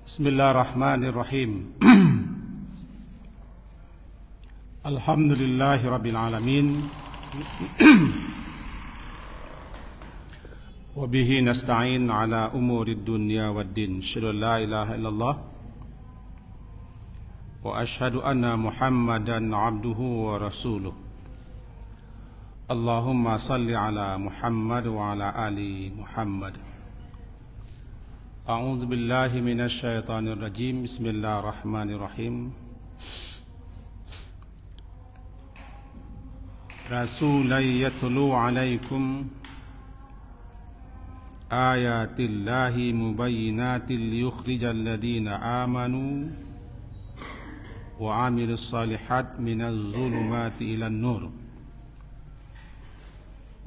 Bismillahirrahmanirrahim. Alhamdulillahi rabbil alamin. Wa bihi nasta'in ala umurid dunya waddin. Asyhadu an la ilaha illallah wa asyhadu anna Muhammadan abduhu wa rasuluh. Allahumma salli ala Muhammad wa ala ali Muhammad. A'udzu billahi minasy syaithanir rajim. Bismillahirrahmanirrahim. Rasulan yatlu 'alaikum ayatillahi mubayyinatin liyukhrijal ladzina amanu wa 'amilus shalihat minaz zulumati ilan nur.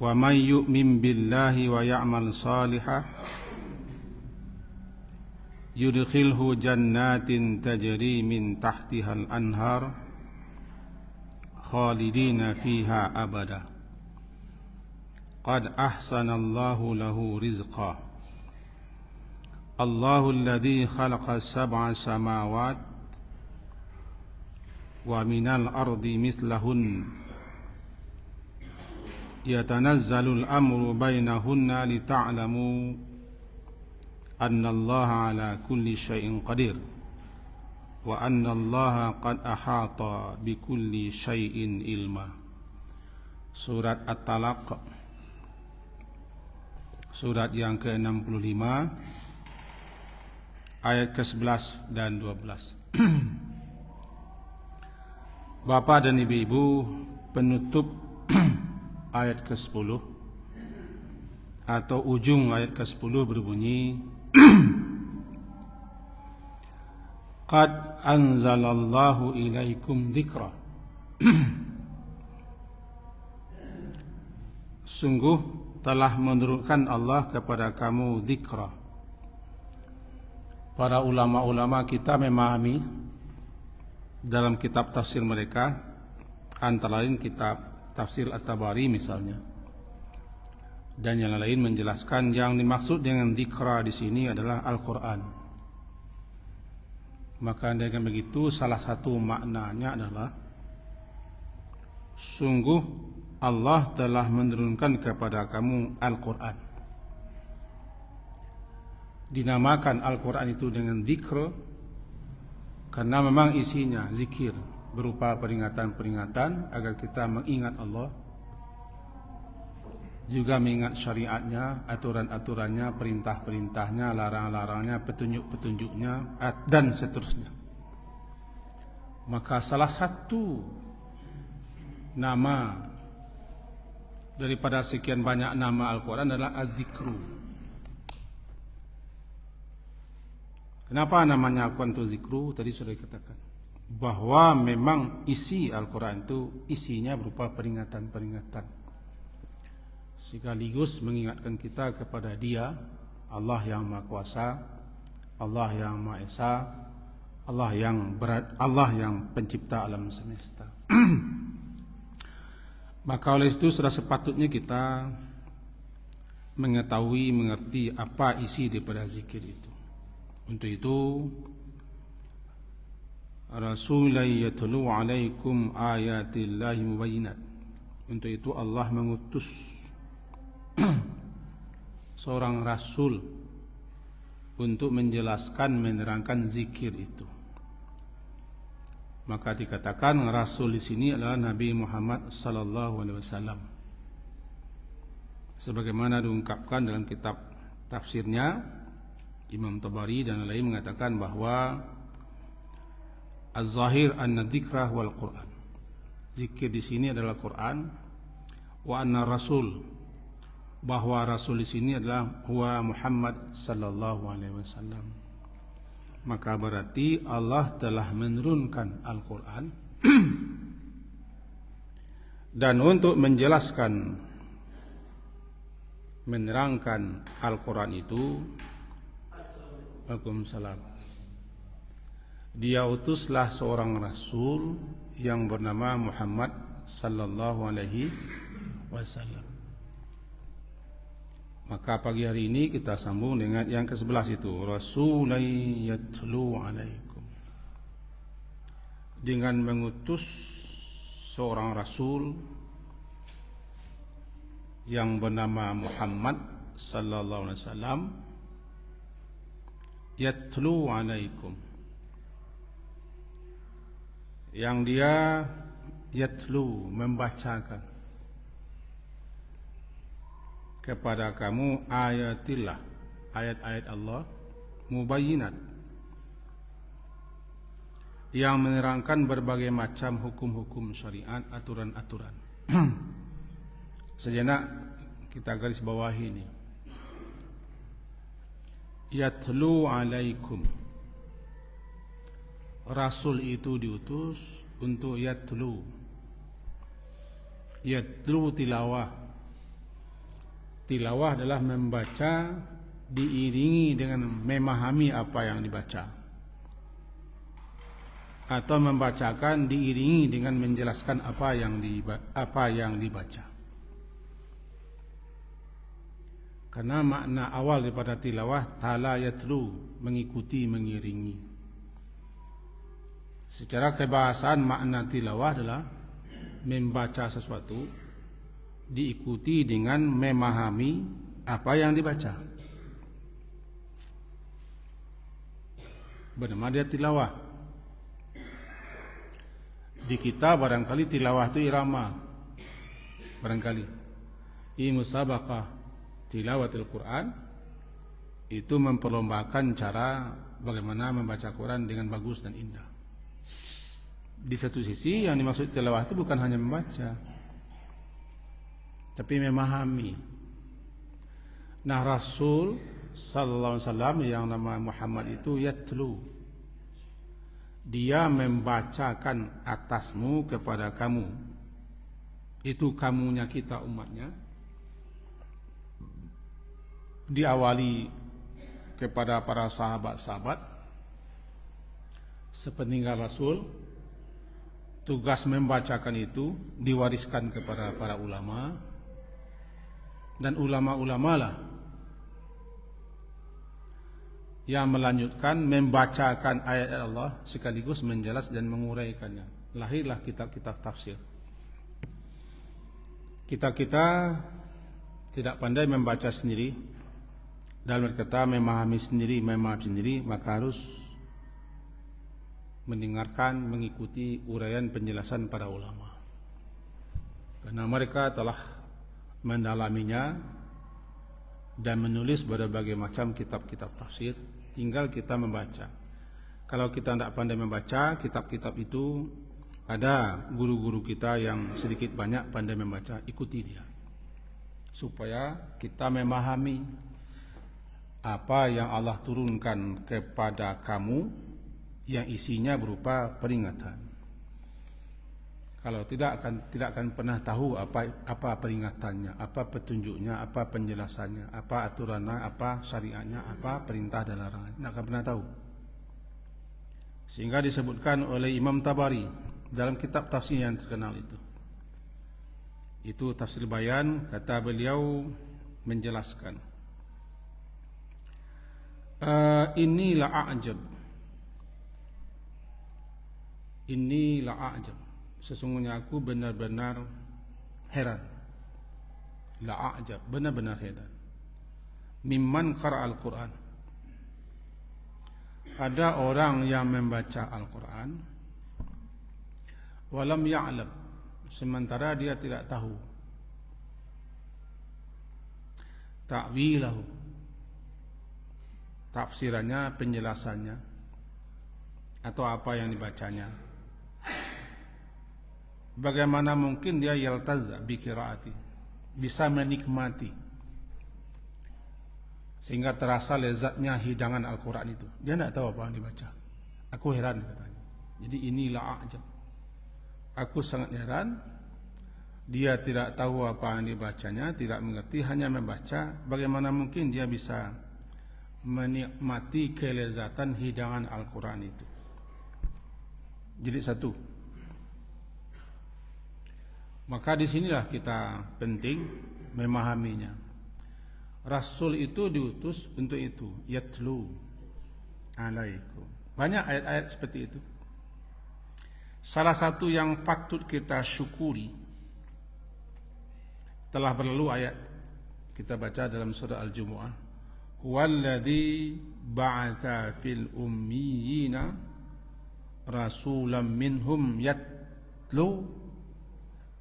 Wa may yu'min billahi wa ya'mal shalihan yudkhilhu jannatin tajri min tahtihal anhar khalidina fiha abada. Qad ahsanallahu lahu rizqa. Allahu alladhi khalaqa sab'a samawat wa minal ardi mithlahun yatanazzalul amru bainahunna lita'lamu anna Allaha ala kulli syai'in qadir wa anna Allaha qad ahata bi kulli syai'in ilma. Surat At-Talaq, surat yang ke-65 ayat ke-11 dan 12. Bapak dan ibu-ibu, penutup ayat ke-10 atau ujung ayat ke-10 berbunyi Qad anzalallahu ilaikum dzikra. Sungguh telah menurunkan Allah kepada kamu dzikra. Para ulama-ulama kita memahami dalam kitab tafsir mereka, antara lain kitab tafsir At-Tabari misalnya, dan yang lain menjelaskan yang dimaksud dengan dzikra di sini adalah Al-Quran. Maka dengan begitu salah satu maknanya adalah sungguh Allah telah menurunkan kepada kamu Al-Quran. Dinamakan Al-Quran itu dengan dzikr karena memang isinya zikir berupa peringatan-peringatan agar kita mengingat Allah, juga mengingat syariatnya, aturan-aturannya, perintah-perintahnya, larang-larangnya, petunjuk-petunjuknya, dan seterusnya. Maka salah satu nama daripada sekian banyak nama Al-Quran adalah Az-Zikru. Kenapa namanya Al-Quran itu Zikru? Tadi sudah dikatakan bahwa memang isi Al-Quran itu isinya berupa peringatan-peringatan, sekaligus mengingatkan kita kepada Dia, Allah yang Maha Kuasa, Allah yang Maha Esa, Allah yang pencipta alam semesta. Maka oleh itu sudah sepatutnya kita mengetahui, mengerti apa isi daripada zikir itu. Untuk itu Rasulullah yatlu 'alaikum ayatillahi mubayyinat. Untuk itu Allah mengutus seorang rasul untuk menjelaskan, menerangkan zikir itu. Maka dikatakan rasul di sini adalah Nabi Muhammad sallallahu alaihi wasallam. Sebagaimana diungkapkan dalam kitab tafsirnya Imam Tabari dan lain mengatakan bahwa az-zahir anna dzikrah wal Quran. Zikir di sini adalah Quran, wa anna rasul, bahwa rasul di sini adalah huwa Muhammad sallallahu alaihi wasallam. Maka berarti Allah telah menurunkan Al-Quran dan untuk menjelaskan, menerangkan Al-Quran itu, Waalaikumsalam, Dia utuslah seorang rasul yang bernama Muhammad sallallahu alaihi wasallam. Maka pagi hari ini kita sambung dengan yang ke-11 itu, Rasulun yatlu alaikum. Dengan mengutus seorang rasul yang bernama Muhammad sallallahu alaihi wasallam, yatlu alaikum, yang dia yatlu, membacakan kepada kamu ayatillah, ayat-ayat Allah, mubayyinat, yang menerangkan berbagai macam hukum-hukum syariat, aturan-aturan. Sejenak kita garis bawahi ini. Yatlu alaikum. Rasul itu diutus untuk yatlu. Yatlu tilawah. Tilawah adalah membaca diiringi dengan memahami apa yang dibaca, atau membacakan diiringi dengan menjelaskan apa yang dibaca. Karena makna awal daripada tilawah tala yatlu, mengikuti, mengiringi. Secara kebahasaan makna tilawah adalah membaca sesuatu diikuti dengan memahami apa yang dibaca. Bernama dia tilawah. Di kita barangkali tilawah itu irama. Barangkali musabaqah tilawatul Quran itu memperlombakan cara bagaimana membaca Quran dengan bagus dan indah. Di satu sisi yang dimaksud tilawah itu bukan hanya membaca, tapi memahami. Nah, Rasul sallallahu alaihi wasallam yang nama Muhammad itu yatlu. Dia membacakan atasmu kepada kamu. Itu kamunya kita umatnya. Diawali kepada para sahabat-sahabat sepeninggal Rasul. Tugas membacakan itu diwariskan kepada para ulama. Dan ulama-ulama lah yang melanjutkan membacakan ayat Allah sekaligus menjelas dan menguraikannya. Lahirlah kitab-kitab tafsir. Kita tidak pandai membaca sendiri, dalam kata memahami sendiri, maka harus mendengarkan, mengikuti uraian penjelasan para ulama. Karena mereka telah mendalaminya dan menulis berbagai macam kitab-kitab tafsir, tinggal kita membaca. Kalau kita tidak pandai membaca kitab-kitab itu, ada guru-guru kita yang sedikit banyak pandai membaca, ikuti dia supaya kita memahami apa yang Allah turunkan kepada kamu yang isinya berupa peringatan. Kalau tidak akan pernah tahu apa peringatannya, apa petunjuknya, apa penjelasannya, apa aturannya, apa syariatnya, apa perintah dan larangan. Tidak akan pernah tahu. Sehingga disebutkan oleh Imam Tabari dalam kitab tafsir yang terkenal itu. Itu Tafsir Bayan, kata beliau menjelaskan. Inilah a'jab. Inilah a'jab. Sesungguhnya aku benar-benar heran. La'ajab, benar-benar heran. Mimman qara'al Quran. Ada orang yang membaca Al-Quran walam ya'lam, sementara dia tidak tahu ta'wilahu, tafsirannya, penjelasannya, atau apa yang dibacanya. Bagaimana mungkin dia yaltazza bi qiraati, bisa menikmati sehingga terasa lezatnya hidangan Al-Quran itu. Dia tidak tahu apa yang dibaca. Aku heran, katanya. Jadi inilah a'jab. Aku sangat heran. Dia tidak tahu apa yang dibacanya, tidak mengerti, hanya membaca. Bagaimana mungkin dia bisa menikmati kelezatan hidangan Al-Quran itu? Jadi satu. Maka disinilah kita penting memahaminya. Rasul itu diutus untuk itu, yatlu alaikum. Banyak ayat-ayat seperti itu. Salah satu yang patut kita syukuri, telah berlalu ayat kita baca dalam surah Al-Jumu'ah, huwallazi ba'atha fil ummiyina rasulan minhum yatlu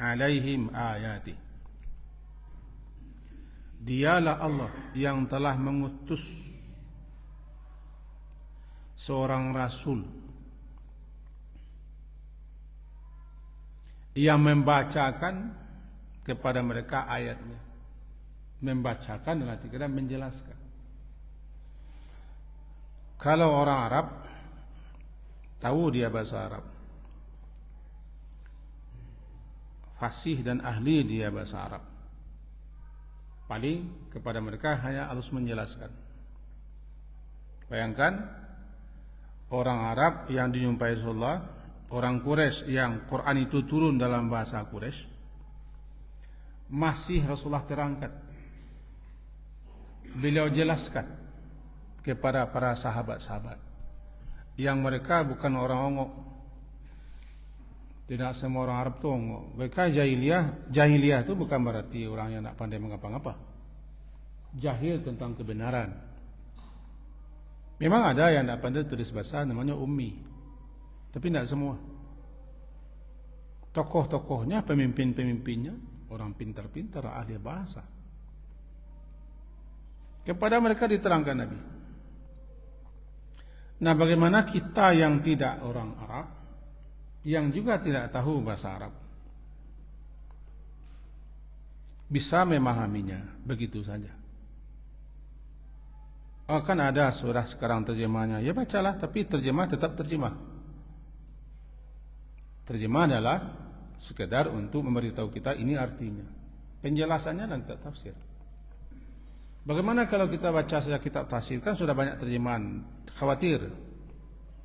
alaihim ayati. Dialah Allah yang telah mengutus seorang rasul yang membacakan kepada mereka ayatnya. Membacakan dalam arti kata menjelaskan. Kalau orang Arab tahu dia bahasa Arab, fasih dan ahli dia bahasa Arab, paling kepada mereka hanya harus menjelaskan. Bayangkan orang Arab yang dijumpai Rasulullah, orang Quraisy yang Quran itu turun dalam bahasa Quraisy, masih Rasulullah terangkan, beliau jelaskan kepada para sahabat-sahabat yang mereka bukan orang ongok. Tidak semua orang Arab itu ongok. Mereka jahiliyah itu bukan berarti orang yang tak pandai mengapa-ngapa, jahil tentang kebenaran. Memang ada yang tak pandai tulis bahasa, namanya ummi, tapi tidak semua. Tokoh-tokohnya, pemimpin-pemimpinnya orang pintar-pintar, ahli bahasa. Kepada mereka diterangkan Nabi. Nah, bagaimana kita yang tidak orang Arab, yang juga tidak tahu bahasa Arab, bisa memahaminya begitu saja? Oh, kan ada surah sekarang terjemahnya, ya bacalah, tapi terjemah tetap terjemah. Terjemah adalah sekedar untuk memberitahu kita ini artinya. Penjelasannya dan tidak tafsir. Bagaimana kalau kita baca saja kitab tafsir, kan sudah banyak terjemahan. Khawatir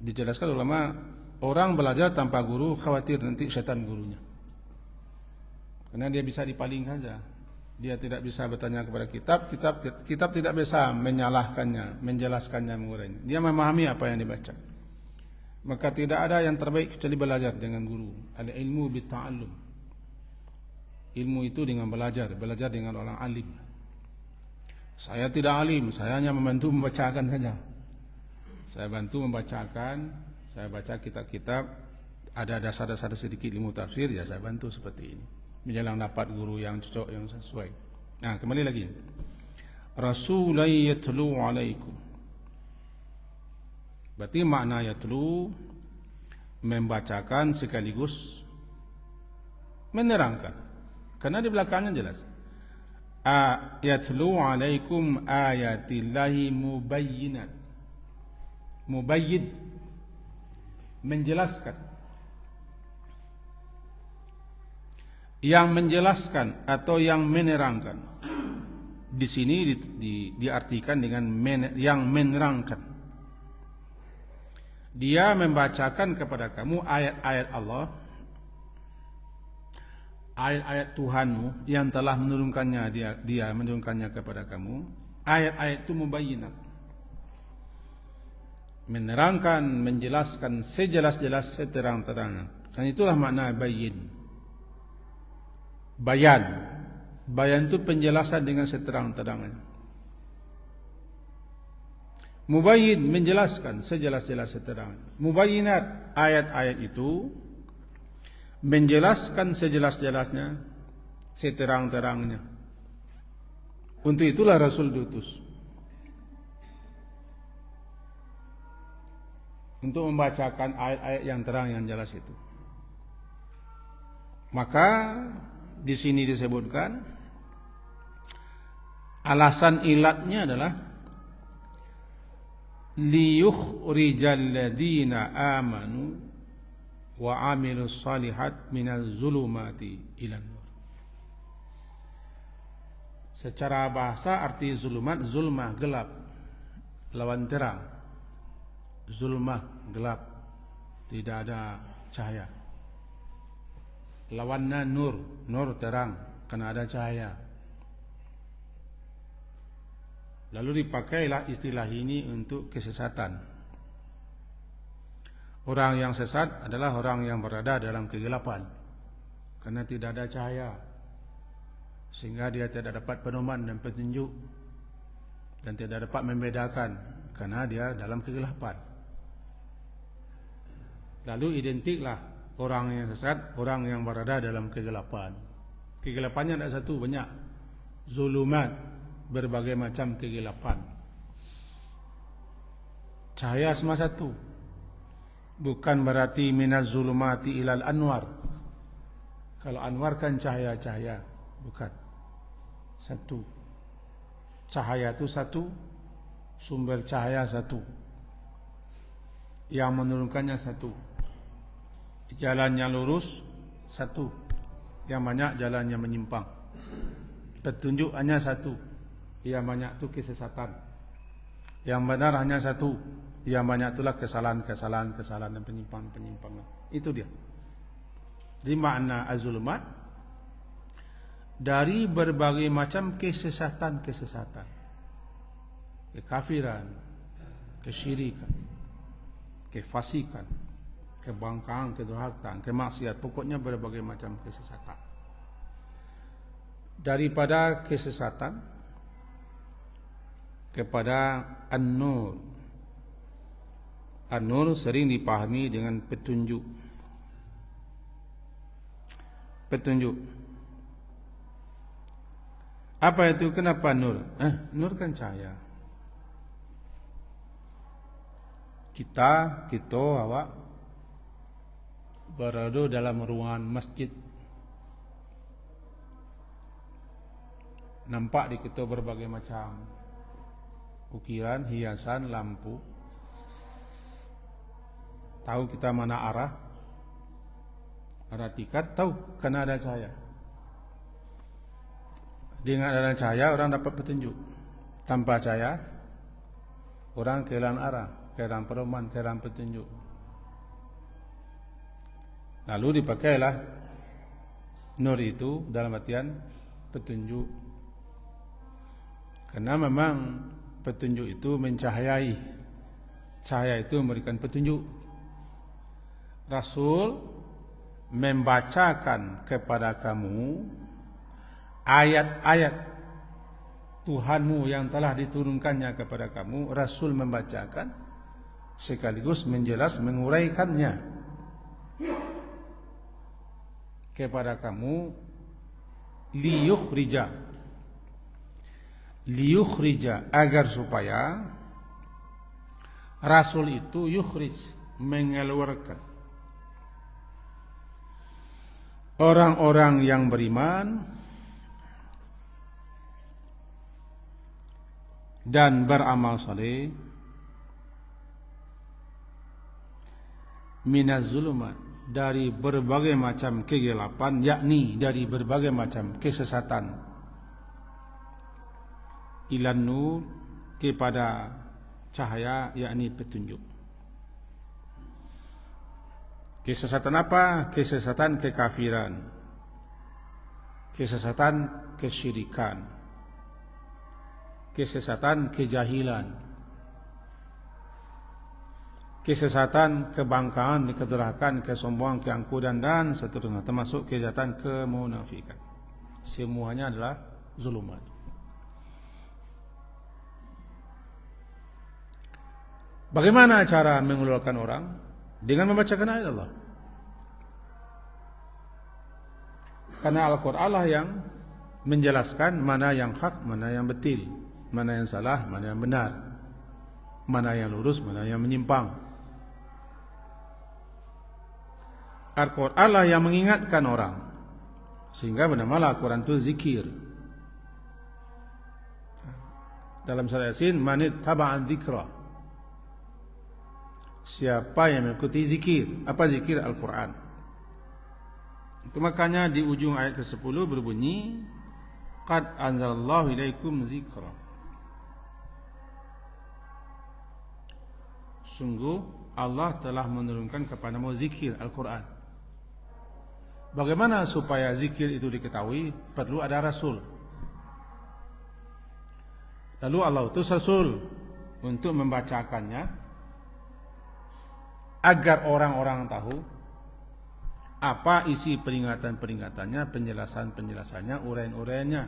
dijelaskan ulama, orang belajar tanpa guru khawatir nanti syaitan gurunya, karena dia bisa dipaling saja. Dia tidak bisa bertanya kepada kitab tidak bisa menyalahkannya, menjelaskannya, mengurainya. Dia memahami apa yang dibaca. Maka tidak ada yang terbaik kecuali belajar dengan guru. Al-ilmu bitta'allum. Ilmu itu dengan belajar dengan orang alim. Saya tidak alim, saya hanya membantu membacakan saja. Saya bantu membacakan, saya baca kitab-kitab, ada dasar-dasar sedikit ilmu tafsir, ya saya bantu seperti ini. Menjelang dapat guru yang cocok, yang sesuai. Nah, kembali lagi. Rasulun yatlu alaikum. Berarti makna yatlu membacakan sekaligus menerangkan. Karena di belakangnya jelas. Yatlu alaikum ayatillahi mubayyinat. Mubayyin, menjelaskan. Yang menjelaskan atau yang menerangkan. Di sini diartikan dengan yang menerangkan. Dia membacakan kepada kamu ayat-ayat Allah, ayat-ayat Tuhanmu yang telah menurunkannya, dia menurunkannya kepada kamu. Ayat-ayat itu mubayyinat, menerangkan, menjelaskan sejelas-jelas, seterang-terang. Kan itulah makna bayyin. Bayan itu penjelasan dengan seterang-terangnya. Mubayyin, menjelaskan sejelas-jelas seterang. Mubayyinat, ayat-ayat itu menjelaskan sejelas-jelasnya, seterang-terangnya. Untuk itulah Rasul diutus, untuk membacakan ayat-ayat yang terang, yang jelas itu. Maka di sini disebutkan alasan ilatnya adalah liyukhrijal ladzina amanu wa amilus shalihat minaz zulumati ilan nur. Secara bahasa arti zulumat, zulmah gelap, lawan terang. Zulmah gelap, tidak ada cahaya. Lawannya nur, nur terang, karena ada cahaya. Lalu dipakailah istilah ini untuk kesesatan. Orang yang sesat adalah orang yang berada dalam kegelapan, karena tidak ada cahaya, sehingga dia tidak dapat pedoman dan petunjuk, dan tidak dapat membedakan, karena dia dalam kegelapan. Lalu identiklah orang yang sesat, orang yang berada dalam kegelapan. Kegelapannya tidak satu, banyak. Zulumat, berbagai macam kegelapan. Cahaya semua satu. Bukan berarti minaz zulumati ilal anwar. Kalau anwar kan cahaya-cahaya, bukan. Satu. Cahaya itu satu, sumber cahaya satu, yang menurunkannya satu. Jalannya lurus satu, yang banyak jalannya menyimpang. Petunjuk hanya satu, yang banyak itu kesesatan. Yang benar hanya satu, yang banyak itulah kesalahan dan penyimpangan. Itu dia. Di makna az-zulumat, dari berbagai macam kesesatan, kekafiran, kesyirikan, kefasikan, kebangkang, kedurhakaan, kemaksiat, pokoknya berbagai macam kesesatan. Daripada kesesatan kepada an-nur. An-nur sering dipahami dengan petunjuk. Petunjuk. Apa itu? Kenapa nur? Nur kan cahaya. Kita awak berada dalam ruangan masjid. Nampak di kita berbagai macam ukiran, hiasan, lampu. Tahu kita mana arah tiket, tahu karena ada cahaya. Dengan adanya cahaya orang dapat petunjuk. Tanpa cahaya orang kehilangan arah, kehilangan pedoman, kehilangan petunjuk. Lalu dipakailah nur itu dalam artian petunjuk. Karena memang petunjuk itu mencahayai. Cahaya itu memberikan petunjuk. Rasul membacakan kepada kamu ayat-ayat Tuhanmu yang telah diturunkannya kepada kamu. Rasul membacakan sekaligus menguraikannya kepada kamu, liyukhrija, agar supaya Rasul itu yukhrij, mengeluarkan orang-orang yang beriman dan beramal saleh minaz zulumat, dari berbagai macam kegelapan, yakni dari berbagai macam kesesatan, ilan nur, kepada cahaya, yakni petunjuk. Kesesatan apa? Kesesatan kekafiran, kesesatan kesyirikan, kesesatan kejahilan, kesesatan kebangkangan, kedurhakaan, kesombongan, keangkuhan dan seterusnya, termasuk kejahatan kemunafikan. Semuanya adalah zulumat. Bagaimana cara mengeluarkan orang? Dengan membacakan ayat Allah. Karena Al-Quran lah yang menjelaskan mana yang hak, mana yang betul, mana yang salah, mana yang benar, mana yang lurus, mana yang menyimpang. Al-Quran lah yang mengingatkan orang, sehingga bernamalah Al-Quran itu zikir. Dalam surah Yasin, manit taba'an dzikra, siapa yang mengikuti zikir. Apa zikir? Al-Quran. Itu makanya di ujung ayat ke-10 berbunyi, qad anzalallahu ilaikum zikra. Sungguh Allah telah menurunkan kepadamu zikir, Al-Quran. Bagaimana supaya zikir itu diketahui? Perlu ada Rasul. Lalu Allah utus Rasul untuk membacakannya agar orang-orang tahu apa isi peringatan-peringatannya, penjelasan-penjelasannya, uraian-uraiannya,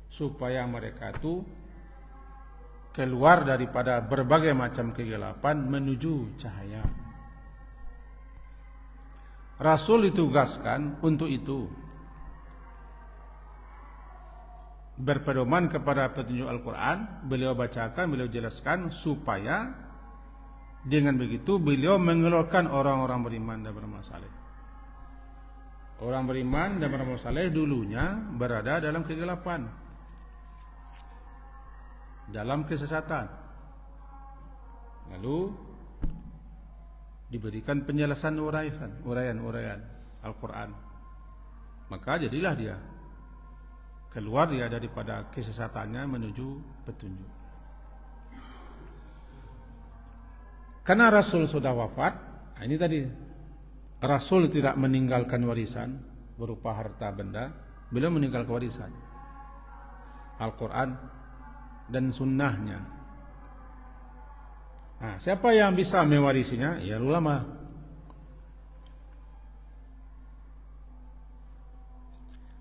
supaya mereka itu keluar daripada berbagai macam kegelapan menuju cahaya. Rasul ditugaskan untuk itu, berpedoman kepada petunjuk Al-Quran. Beliau bacakan, beliau jelaskan, supaya dengan begitu beliau mengeluarkan orang-orang beriman dan beramal saleh. Orang beriman dan beramal saleh dulunya berada dalam kegelapan, dalam kesesatan. Lalu diberikan penjelasan uraian Al-Quran. Maka jadilah dia, keluar dia daripada kesesatannya menuju petunjuk. Karena Rasul sudah wafat, ini tadi, Rasul tidak meninggalkan warisan berupa harta benda, beliau meninggalkan warisan Al-Quran dan sunnahnya. Nah, siapa yang bisa mewarisinya? Ya ulama.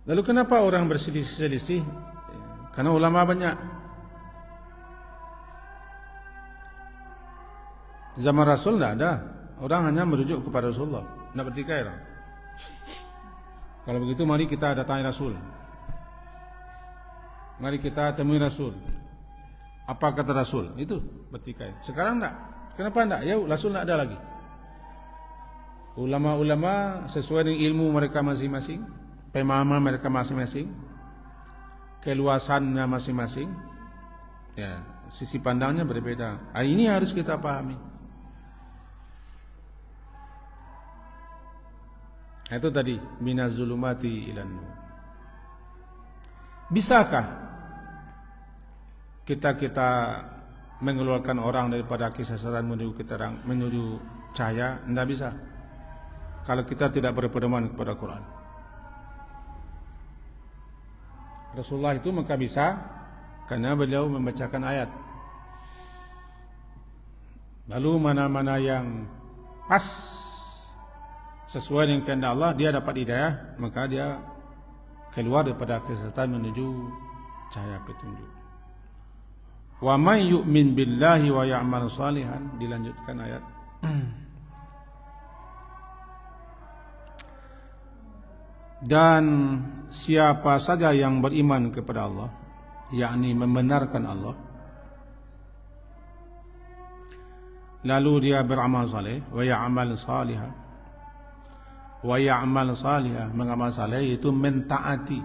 Lalu kenapa orang berselisih? Karena ulama banyak. Zaman Rasul tidak ada, orang hanya merujuk kepada Rasulullah, tidak bertikai orang. Kalau begitu mari kita datangi Rasul, mari kita temui Rasul. Apa kata Rasul? Itu bertikai. Sekarang enggak. Kenapa enggak? Ya Rasul enggak ada lagi. Ulama-ulama sesuai dengan ilmu mereka masing-masing, pemahaman mereka masing-masing, keluasannya masing-masing, ya sisi pandangnya berbeda. Ini harus kita pahami. Itu tadi, minaz zulumati ilan nur. Bisakah kita mengeluarkan orang daripada kesesatan menuju cahaya? Tidak bisa. Kalau kita tidak berpedoman kepada Quran. Rasulullah itu maka bisa karena beliau membacakan ayat. Lalu mana-mana yang pas sesuai dengan kehendak Allah, dia dapat hidayah, maka dia keluar daripada kesesatan menuju cahaya petunjuk. Wa may yu'min billahi wa ya'mal salihan, dilanjutkan ayat. Dan siapa saja yang beriman kepada Allah, yakni membenarkan Allah, lalu dia beramal saleh, wa ya'mal salihan. Wa ya'mal salihah, mengamal saleh itu mentaati.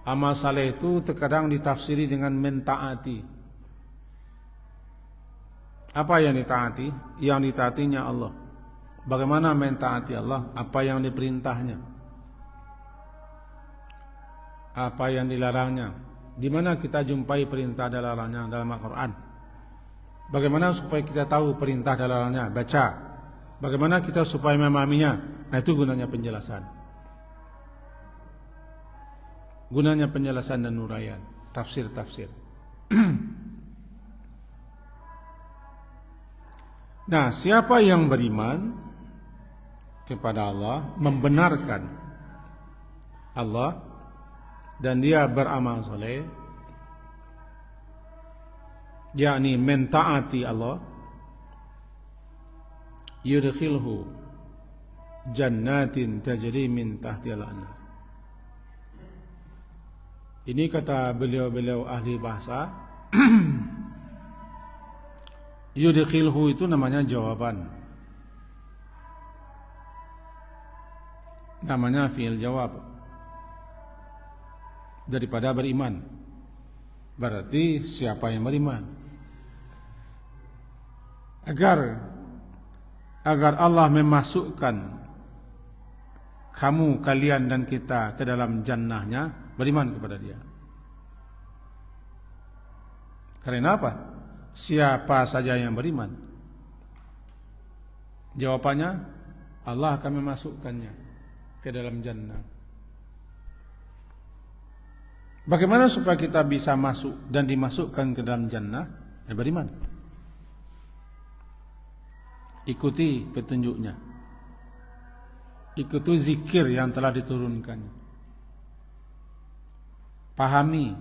Amal saleh itu terkadang ditafsiri dengan mentaati. Apa yang ditaati? Yang ditaatinya Allah. Bagaimana mentaati Allah? Apa yang diperintahnya, apa yang dilarangnya. Di mana kita jumpai perintah dan larangnya dalam Al-Quran? Bagaimana supaya kita tahu perintah dan larangnya? Baca. Bagaimana kita supaya memahaminya? Nah, itu gunanya penjelasan. Gunanya penjelasan dan uraian, tafsir-tafsir. Nah, siapa yang beriman kepada Allah, membenarkan Allah, dan dia beramal saleh, yakni mentaati Allah, yudkhilhu jannatin tajri min tahtihal anhar. Ini kata beliau-beliau ahli bahasa. Yudkhilhu itu namanya jawaban, namanya fi'il jawab daripada beriman. Berarti siapa yang beriman, agar Allah memasukkan kamu, kalian dan kita ke dalam jannahnya, beriman kepada dia. Karena apa? Siapa saja yang beriman, jawabannya Allah akan memasukkannya ke dalam jannah. Bagaimana supaya kita bisa masuk dan dimasukkan ke dalam jannah? Beriman. Ikuti petunjuknya. Ikuti zikir yang telah diturunkannya. Pahami,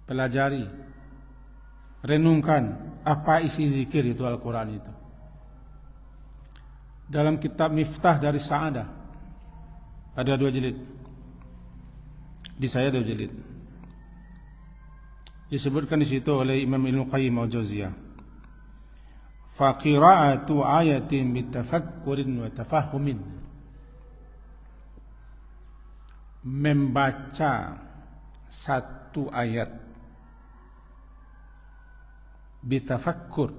pelajari, renungkan apa isi zikir itu Al-Quran itu. Dalam kitab Miftah dari Sa'adah ada 2 jilid. Di saya 2 jilid. Disebutkan di situ oleh Imam Ibnu Qayyim al-Jauziyah. Fa qira'atu ayatin bitafakkurin wa tafahumin. Membaca satu ayat bitafakkur,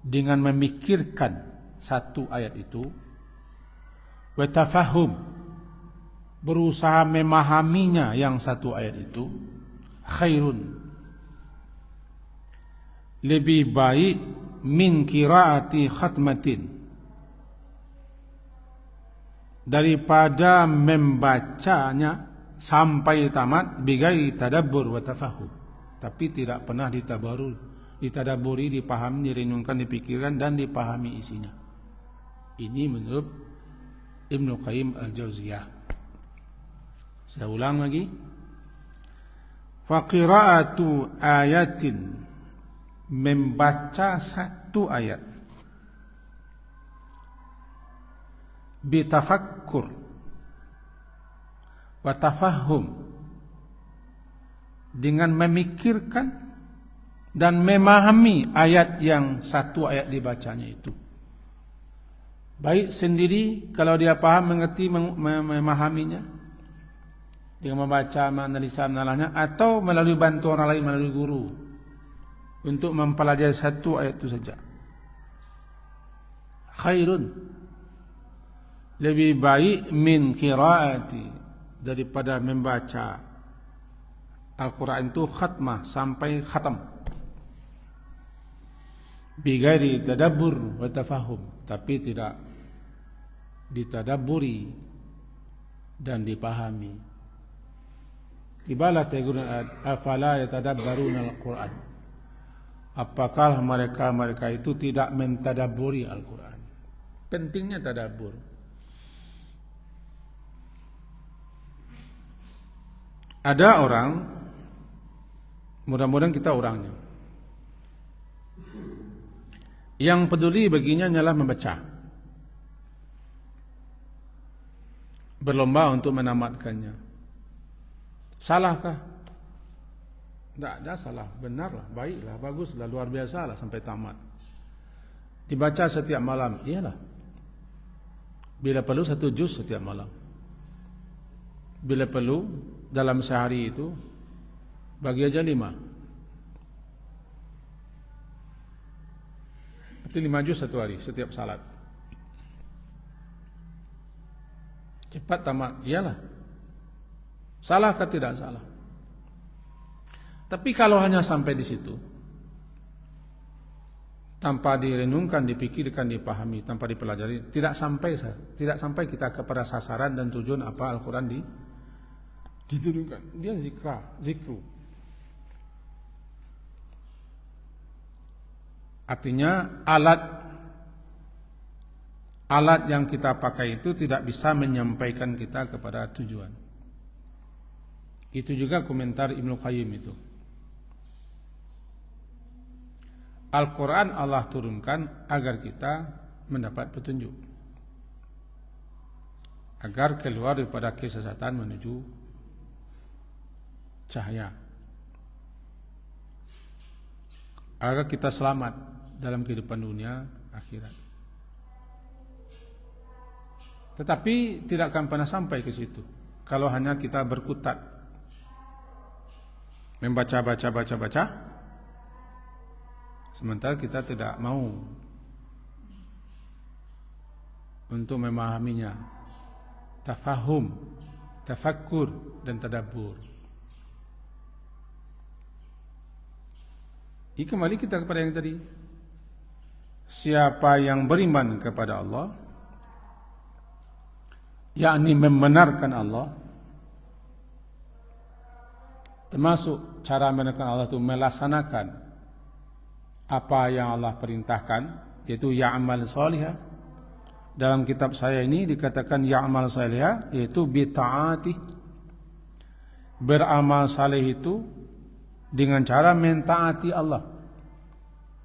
dengan memikirkan satu ayat itu, wa tafahum, berusaha memahaminya yang satu ayat itu, khairun, lebih baik min qiraati khatmatin, daripada membacanya sampai tamat bigai tadabbur wa tafahum, tapi tidak pernah ditadaburi, dipahami, direnungkan, dipikirkan dan dipahami isinya. Ini menurut Ibnu Qayyim al-Jauziyah. Saya ulang lagi. Fa qira'atu ayatin, membaca satu ayat, bitafakkur wa tafahum, dengan memikirkan dan memahami ayat yang satu ayat dibacanya itu. Baik sendiri kalau dia paham, mengerti, memahaminya dengan membaca, menganalisa, menalahnya, atau melalui bantuan orang lain, melalui guru, untuk mempelajari satu ayat itu saja. Khairun, lebih baik min qiraati, daripada membaca Al-Quran itu khatmah, sampai khatam, bighairi tadabbur wa tafahum, tapi tidak ditadaburi dan dipahami. Tibalah tegurun afala yatadabbaruna al-Quran, apakah mereka itu tidak mentadabburi Al-Quran. Pentingnya tadabbur. Ada orang, mudah-mudahan kita orangnya, yang peduli baginya hanyalah membaca, berlomba untuk menamatkannya. Salahkah? Tidak ada salah, benarlah, baiklah, baguslah, luar biasalah sampai tamat. Dibaca setiap malam, iyalah. Bila perlu 1 juz setiap malam. Bila perlu dalam sehari itu bagi aja 5. Itu 5 juz 1 hari setiap salat. Cepat tamat, iyalah. Salahkah? Tidak salah. Tapi kalau hanya sampai di situ, tanpa direnungkan, dipikirkan, dipahami, tanpa dipelajari, tidak sampai kita kepada sasaran dan tujuan apa Al-Quran diturunkan. Dia zikru. Artinya alat yang kita pakai itu tidak bisa menyampaikan kita kepada tujuan. Itu juga komentar Ibnu Qayyim itu. Al-Quran Allah turunkan agar kita mendapat petunjuk, agar keluar daripada kesesatan menuju cahaya, agar kita selamat dalam kehidupan dunia akhirat. Tetapi tidak akan pernah sampai ke situ kalau hanya kita berkutat membaca, sementara kita tidak mau untuk memahaminya, tafahum, tafakkur dan tadabbur. Ini kembali kita kepada yang tadi. Siapa yang beriman kepada Allah, yakni membenarkan Allah, Termasuk cara menekan Allah itu melaksanakan apa yang Allah perintahkan, yaitu ya'mal salihah. Dalam kitab saya ini dikatakan ya'mal salihah, yaitu bita'ati, beramal saleh itu dengan cara mentaati Allah.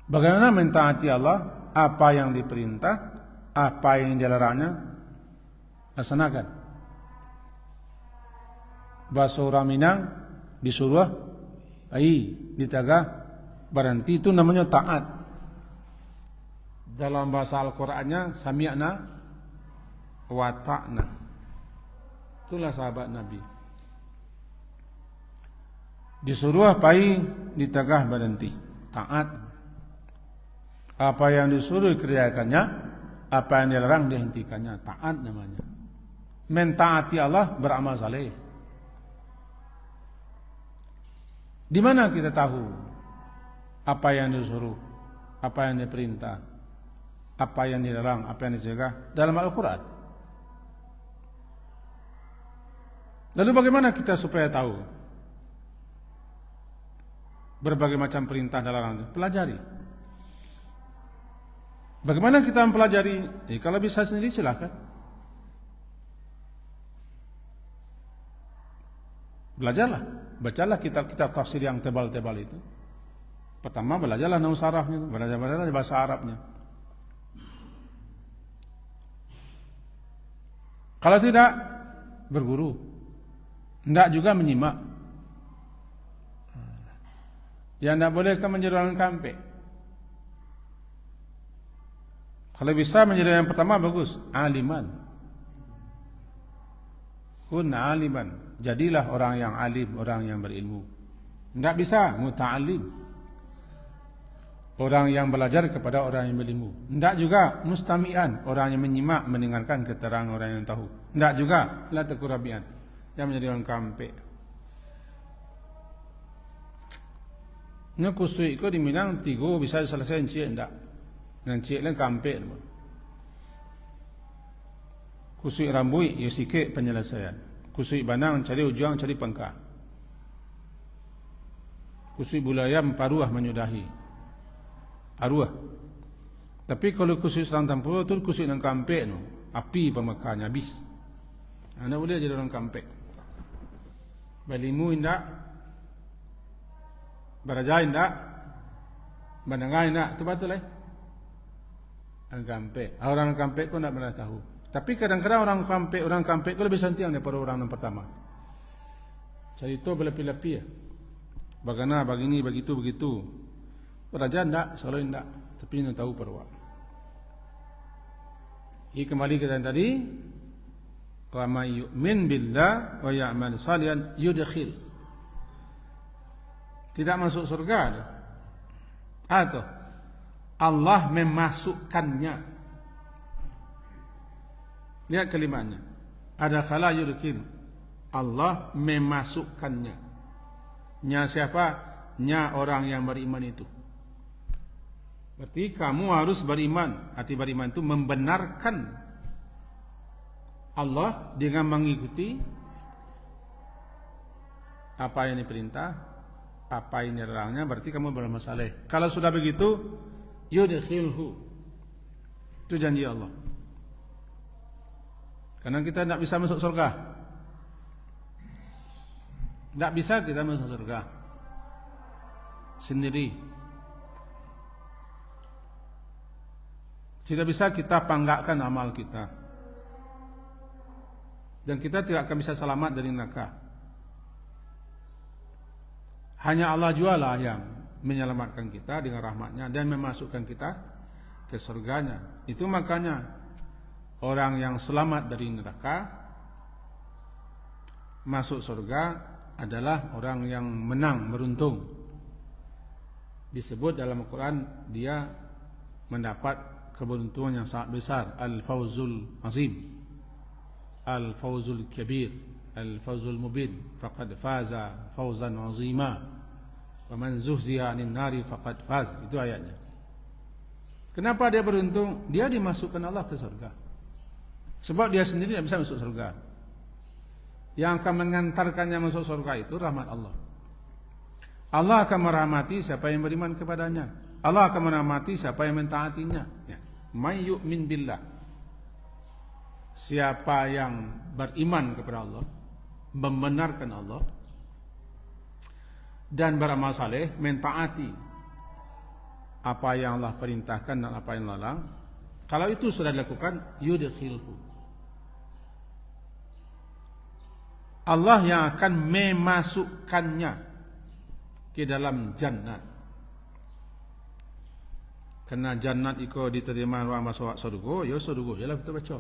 Bagaimana mentaati Allah? Apa yang diperintah, apa yang dilarangnya, laksanakan. Bahasa orang Minang disuruh, ditagah, berhenti, itu namanya taat. Dalam bahasa Al-Qur'annya sami'na wa ta'na. Itulah sahabat Nabi. Disuruh ditagah berhenti, taat. Apa yang disuruh dikerjakannya, apa yang dilarang dihentikannya, taat namanya. Mentaati Allah, beramal saleh. Di mana kita tahu apa yang disuruh, apa yang diperintah, apa yang dilarang, apa yang dicegah? Dalam Al-Quran. Lalu bagaimana kita supaya tahu berbagai macam perintah dan larangan? Pelajari. Bagaimana kita mempelajari? Kalau bisa sendiri silakan. Belajarlah, bacalah kitab-kitab tafsir yang tebal-tebal itu. Pertama belajarlah nahu sarafnya, belajarlah bahasa Arabnya. Kalau tidak, berguru. Tidak juga menyimak. Yang tidak boleh kan menjadi orang kampek. Kalau bisa menjadi yang pertama bagus, aliman. Kun aliman. Jadilah orang yang alim, orang yang berilmu. Tidak bisa muta'alim, orang yang belajar kepada orang yang berilmu. Tidak juga mustami'an, orang yang menyimak, mendengarkan keterangan orang yang tahu. Tidak juga la takurabian, yang menjadi orang kampek. Kusui ko di Minang tigo bisa selesai encik ndak. Dan encik lain kampek. Kusui rambui ya sikit penyelesaian. Kusui banang cari ujung, cari pangkat. Kusui bulayam paruah menyudahi. Paruah. Tapi kalau kusui selang tampur tu kusui nang kampek no, api pemakannya habis. Anda boleh jadi orang kampek. Balimu indak, barajai indak, banangai indak, tu betul Orang kampek. Orang kampek kau nak pernah tahu. Tapi kadang-kadang orang kampek kau lebih santiang daripada orang yang pertama. Cari tu berlepi-lepi ya. Bagaimana, begini, begitu. Raja enggak, selalu enggak. Tapi nak tahu perwa. Ini kembali ke tadi. Wa may yu'min billah wa ya'mal salihan yudkhil. Tidak masuk surga ada. Atau Allah memasukkannya. Lihat kalimatnya. Ada khala yudkhil. Allah memasukkannya. Nya siapa? Nya orang yang beriman itu. Berarti kamu harus beriman. Arti beriman itu membenarkan Allah dengan mengikuti apa yang diperintah, apa yang dilarangnya. Berarti kamu beramal saleh. Kalau sudah begitu, yudkhilhu. Itu janji Allah. Karena kita tidak bisa masuk surga. Tidak bisa kita masuk surga sendiri. Tidak bisa kita panggakkan amal kita. Dan kita tidak akan bisa selamat dari neraka. Hanya Allah jualah yang menyelamatkan kita dengan rahmatnya dan memasukkan kita ke surganya. Itu makanya orang yang selamat dari neraka masuk surga adalah orang yang menang, beruntung. Disebut dalam Al-Quran dia mendapat keberuntungan yang sangat besar, al-fawzul azim, al-fawzul kabir, al-fawzul mubin, faqad faza fawzan azima, wa man zuhziha 'anil nari faqad faz. Itu ayatnya. Kenapa dia beruntung? Dia dimasukkan Allah ke surga. Sebab dia sendiri tidak bisa masuk surga. Yang akan mengantarkannya masuk surga itu rahmat Allah. Allah akan merahmati siapa yang beriman kepadanya. Allah akan merahmati siapa yang mentaatinya. Ya. May yu'min billah. Siapa yang beriman kepada Allah, membenarkan Allah, dan beramal saleh, mentaati apa yang Allah perintahkan dan apa yang larang. Kalau itu sudah dilakukan, yudkhilhu. Allah yang akan memasukkannya ke dalam jannat. Karena jannat itu diterima orang masuk surga, ya surga, yalah kita baca.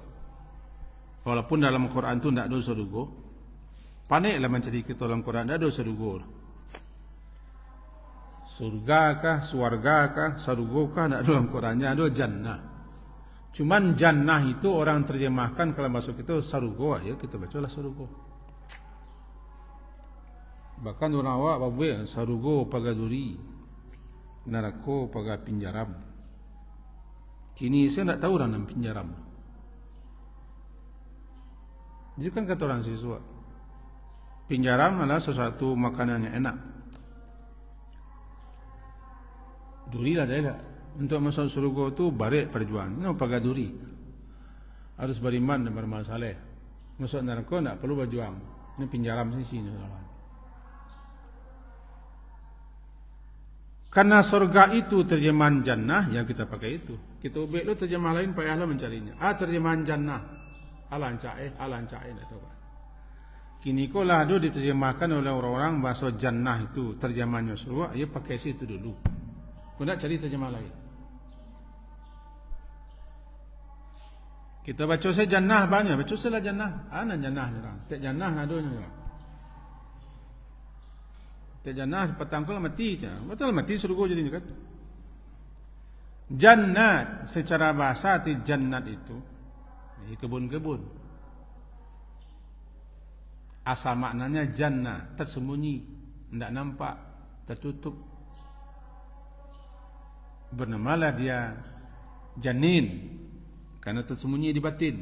Walaupun dalam Quran tu tidak ada surga. Paniklah mencari kita dalam Quran, tidak ada surga. Surga kah, suarga kah, surga kah, tidak ada dalam Qurannya, ada jannah. Cuman jannah itu orang terjemahkan kalau masuk itu surga, ya kita bacalah surga. Bahkan orang awak bawa surga pagaduri, neraka paga pinjaram. Kini saya tidak tahu orang dalam pinjaram. Jadi kan kata orang siswa, pinjaram adalah sesuatu makanan yang enak. Duri lah dia. Untuk masuk surga itu barik perjuangan. Ini pakai duri. Harus beriman dan beramal saleh. Masuk neraka tidak perlu berjuang. Ini pinjaram sini. Karena surga itu terjemahan jannah, yang kita pakai itu. Kita ubek lu terjemah lain payahlah mencarinya. Terjemahan jannah. Alan cae, tak tahu. Kini kolah itu diterjemahkan oleh orang-orang bahasa jannah itu terjemahannya surga, ya pakai situ dulu. Kau nak cari terjemah lain. Kita baca saya jannah banyak, baca saya jannah. Ana jannah orang. Tak jannah adunya orang. Tak jannah petang kau mati je. Betul mati surga jadi kan. Jannat secara bahasa arti jannat itu kebun-kebun. Asal maknanya jannah, tersembunyi, tidak nampak, tertutup. Bernamalah dia janin, karena tersembunyi di batin.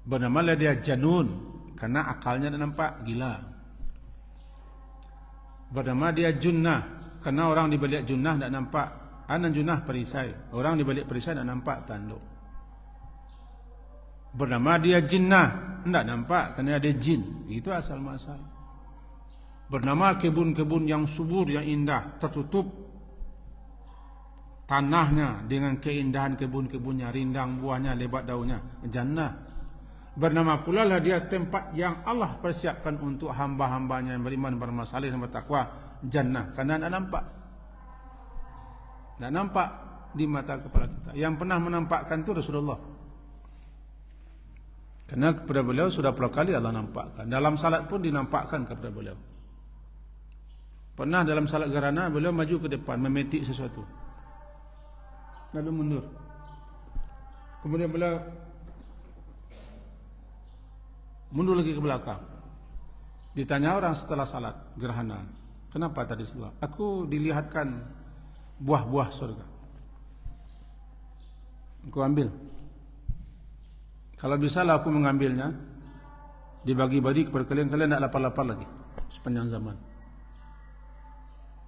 Bernamalah dia janun, karena akalnya tidak nampak, gila. Bernama dia junnah, karena orang di balik junnah tidak nampak. Anan junnah perisai, orang di balik perisai tidak nampak tanduk. Bernama dia jinnah, tidak nampak kerana ada jin. Itu asal masal. Bernama kebun-kebun yang subur, yang indah, tertutup tanahnya dengan keindahan kebun-kebunnya, rindang buahnya, lebat daunnya, jannah. Bernama pula lah dia tempat yang Allah persiapkan untuk hamba-hambanya yang beriman, beramal saleh dan bertakwa, jannah. Kerana tidak nampak. Tidak nampak di mata kepala kita. Yang pernah menampakkan itu Rasulullah. Karena kepada beliau sudah puluh kali Allah nampakkan. Dalam salat pun dinampakkan kepada beliau. Pernah dalam salat gerhana beliau maju ke depan memetik sesuatu, lalu mundur. Kemudian beliau mundur lagi ke belakang. Ditanya orang setelah salat gerhana, kenapa tadi salat? Aku dilihatkan buah-buah surga. Aku ambil. Kalau bisalah aku mengambilnya, dibagi-bagi kepada kalian nak lapar-lapar lagi sepanjang zaman.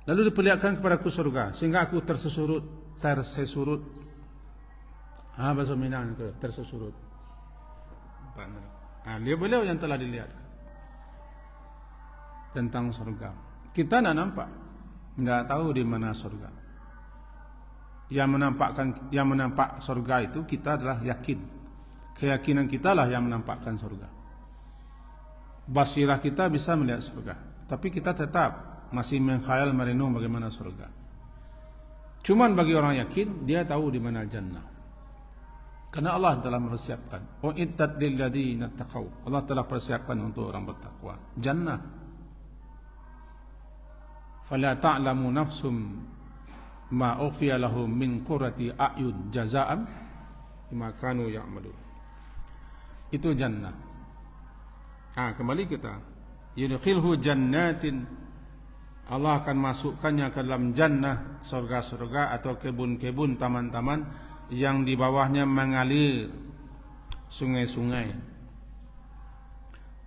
Lalu diperlihatkan kepada aku surga, sehingga aku tersesurut. Bahasa Minang itu tersesurut. Beliau yang telah dilihatkan tentang surga. Kita tidak nampak, tidak tahu di mana surga. Yang menampak surga itu kita adalah yakin. Keyakinan kita lah yang menampakkan surga. Basirah kita bisa melihat surga, tapi kita tetap masih mengkhayal merenung bagaimana surga. Cuman bagi orang yakin, dia tahu di mana jannah. Karena Allah telah mempersiapkan. U'iddat lil ladzina taqaw. Allah telah persiapkan untuk orang bertakwa jannah. Fala ta'lamu nafsum ma ukhfiya lahum min qurrati a'yun jazaa'an bima kanu ya'malun. Itu jannah. Kembali kita. Yudkhilhu jannatin. Allah akan masukkannya ke dalam jannah, surga-surga atau kebun-kebun, taman-taman yang di bawahnya mengalir sungai-sungai.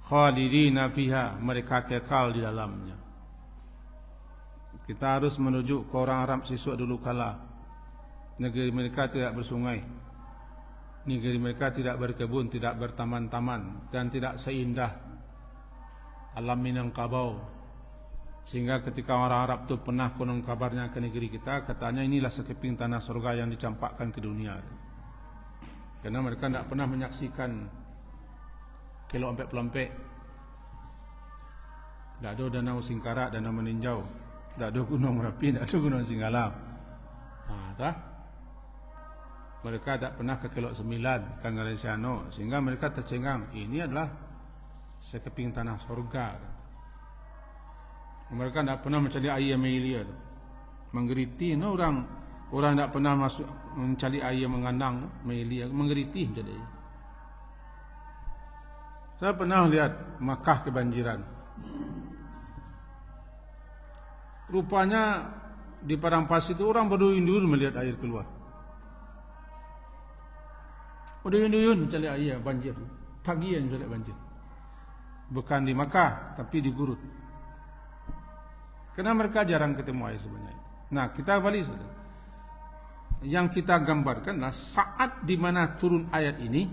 Khalidina fiha, mereka kekal di dalamnya. Kita harus menuju ke orang Arab siswa dulu kala. Negeri mereka tidak bersungai, negeri mereka tidak berkebun, tidak bertaman-taman, dan tidak seindah alam Minangkabau. Sehingga ketika orang Arab itu pernah konon kabarnya ke negeri kita, katanya inilah sekeping tanah surga yang dicampakkan ke dunia. Karena mereka tidak pernah menyaksikan kelok empek-pelempek. Tidak ada danau Singkarak, danau Meninjau, tidak ada gunung Merapi, tidak ada gunung Singgalang. Mereka tak pernah ke Kelok Sembilan, Kangaresiano, sehingga mereka tercengang. Ini adalah sekeping tanah surga. Mereka tidak pernah mencari air Melia, menggeriti. Orang tidak pernah masuk mencari air mengandang Melia, menggeriti jadi. Saya pernah lihat Makkah kebanjiran. Rupanya di padang pasir itu orang berduyun-duyun melihat air keluar. Berduyun-duyun mencari air banjir, tagihan mencari banjir. Bukan di Makkah, tapi di Gurut. Karena mereka jarang ketemu air sebenarnya. Nah, kita balik saja. Yang kita gambarkanlah saat di mana turun ayat ini,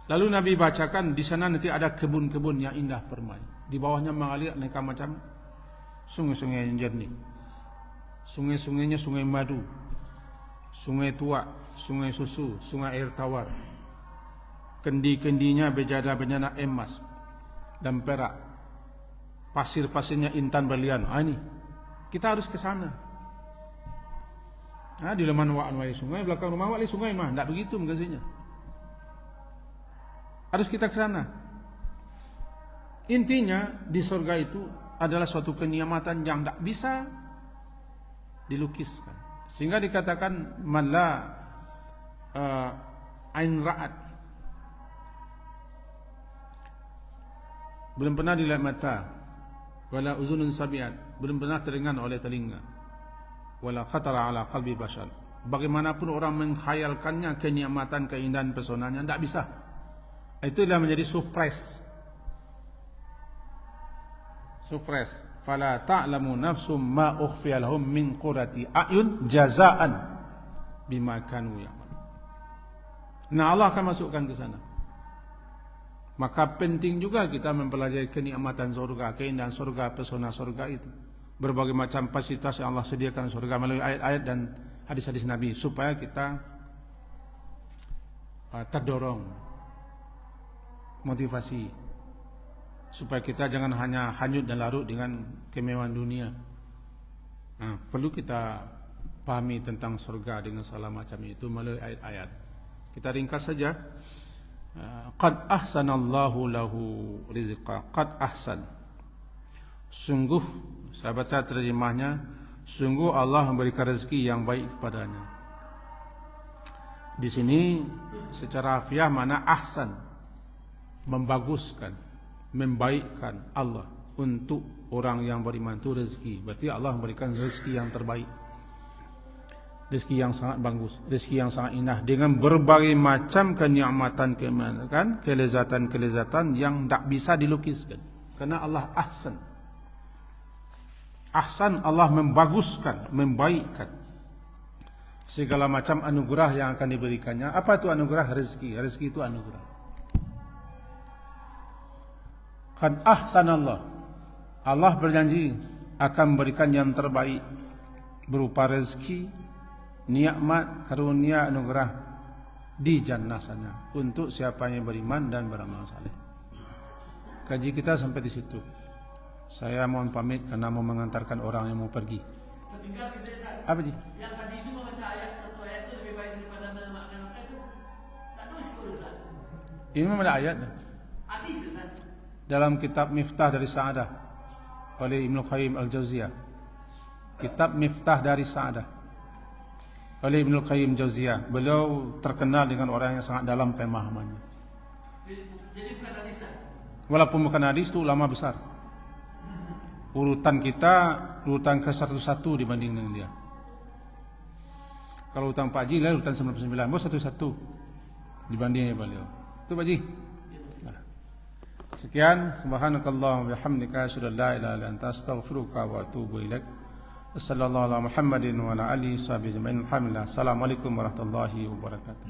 lalu Nabi bacakan di sana nanti ada kebun-kebun yang indah permai. Di bawahnya mengalir aneka macam sungai-sungai yang jernih. Sungai-sungainya sungai madu, sungai tua, sungai susu, sungai air tawar. Kendi-kendinya bejana-bejana emas dan perak. Pasir-pasirnya intan berlian. Ini kita harus ke sana. Di leman wali sungai, belakang rumah wali sungai mah tidak begitu mengasinya. Harus kita ke sana. Intinya di surga itu adalah suatu kenikmatan yang tidak bisa dilukiskan. Sehingga dikatakan man la ain ra'at, belum pernah dilihat mata, wala uzunun sami'at, belum pernah terdengar oleh telinga, wala khatara ala qalbi bashar. Bagaimanapun orang menghayalkannya kenikmatan, keindahan, pesonanya, tidak bisa. Itulah menjadi surprise. Fala ta'lamu nafsum ma ukhfiya lahum min qurrati a'yun jazaan bima kanu ya'malun. Nah, Allah akan masukkan ke sana. Maka penting juga kita mempelajari kenikmatan surga, keindahan surga, pesona surga itu. Berbagai macam fasilitas yang Allah sediakan surga melalui ayat-ayat dan hadis-hadis Nabi, supaya kita terdorong, motivasi, supaya kita jangan hanya hanyut dan larut dengan kemewahan dunia. Perlu kita pahami tentang surga dengan segala macam itu melalui ayat-ayat. Kita ringkas saja. Qad ahsanallahu lahu rizqa. Qad ahsan. Sungguh, saya baca terjemahnya, sungguh Allah memberikan rezeki yang baik kepadanya. Di sini secara harfiah makna ahsan, membaguskan, membaikkan Allah untuk orang yang beriman itu rezeki. Berarti Allah memberikan rezeki yang terbaik, rezeki yang sangat bagus, rezeki yang sangat indah dengan berbagai macam kenikmatan, kelezatan yang tak bisa dilukiskan. Karena Allah ahsan. Ahsan, Allah membaguskan, membaikkan segala macam anugerah yang akan diberikannya. Apa itu anugerah? Rezeki. Rezeki itu anugerah. Qad ahsanallah, Allah berjanji akan memberikan yang terbaik berupa rezeki, nikmat, karunia, anugerah di jannah sana untuk siapa yang beriman dan beramal saleh. Kaji kita sampai di situ. Saya mohon pamit karena mau mengantarkan orang yang mau pergi. Apa Ji? Yang tadi itu membaca ayat satu ayat itu lebih baik daripada menamakan apa itu? Tak tulis urusan. Ini memang ada ayat. Hadis Ustaz. Dalam kitab Miftah dari Sa'adah oleh Ibnu Qayyim Al-Jauziyah. Kitab Miftah dari Sa'adah oleh Ibnu Qayyim Jauziyah. Beliau terkenal dengan orang yang sangat dalam pemahamannya. Jadi bukan hadis. Walaupun bukan hadis, itu ulama besar. Urutan kita urutan ke-101 dibanding dengan dia. Kalau urutan Pak Haji lah urutan 99, bos 101 dibanding dengan beliau. Itu Pak Haji. Sekian, subhanakallahumma wa bihamdika asyhadu an la ilaha illa anta astaghfiruka wa atubu ilaik. Wassallallahu ala Muhammadin wa ala alihi washabihi ajmain. Alhamdulillah. Assalamualaikum warahmatullahi wabarakatuh.